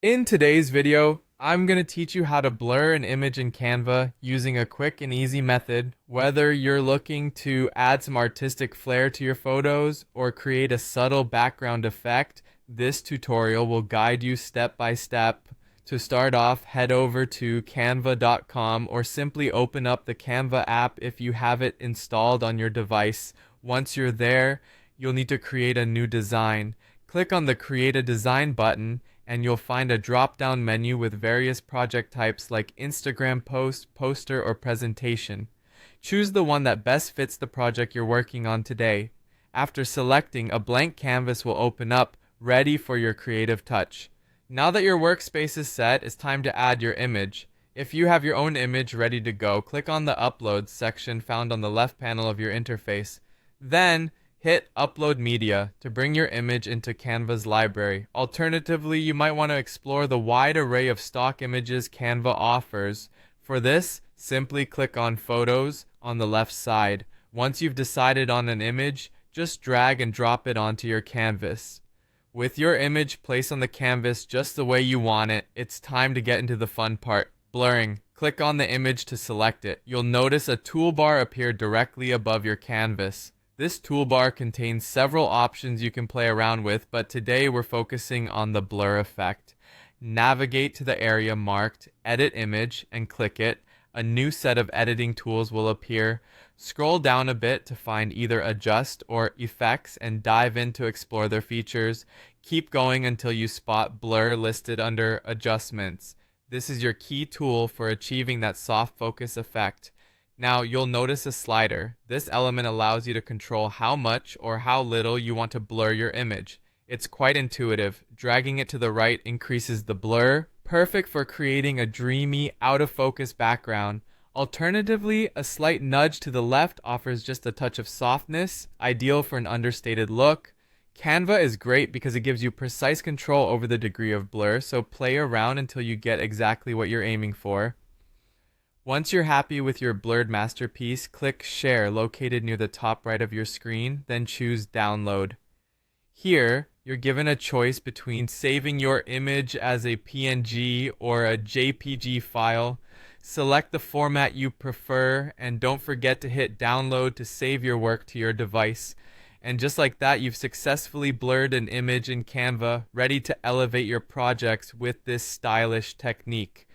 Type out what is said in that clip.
In today's video, I'm going to teach you how to blur an image in Canva using a quick and easy method. Whether you're looking to add some artistic flair to your photos or create a subtle background effect, this tutorial will guide you step by step. To start off, head over to canva.com or simply open up the Canva app if you have it installed on your device. Once you're there, you'll need to create a new design. Click on the Create a Design button and you'll find a drop-down menu with various project types like Instagram post, poster, or presentation. Choose the one that best fits the project you're working on today. After selecting, a blank canvas will open up, ready for your creative touch. Now that your workspace is set, it's time to add your image. If you have your own image ready to go, click on the Upload section found on the left panel of your interface. Then, hit Upload Media to bring your image into Canva's library. Alternatively, you might want to explore the wide array of stock images Canva offers. For this, simply click on Photos on the left side. Once you've decided on an image, just drag and drop it onto your canvas. With your image placed on the canvas just the way you want it, it's time to get into the fun part, blurring. Click on the image to select it. You'll notice a toolbar appear directly above your canvas. This toolbar contains several options you can play around with, but today we're focusing on the blur effect. Navigate to the area marked Edit Image and click it. A new set of editing tools will appear. Scroll down a bit to find either Adjust or Effects and dive in to explore their features. Keep going until you spot Blur listed under Adjustments. This is your key tool for achieving that soft focus effect. Now you'll notice a slider. This element allows you to control how much or how little you want to blur your image. It's quite intuitive. Dragging it to the right increases the blur, perfect for creating a dreamy, out-of-focus background. Alternatively, a slight nudge to the left offers just a touch of softness, ideal for an understated look. Canva is great because it gives you precise control over the degree of blur, so play around until you get exactly what you're aiming for. Once you're happy with your blurred masterpiece, click Share located near the top right of your screen, then choose Download. Here, you're given a choice between saving your image as a PNG or a JPG file. Select the format you prefer and don't forget to hit Download to save your work to your device. And just like that, you've successfully blurred an image in Canva, ready to elevate your projects with this stylish technique.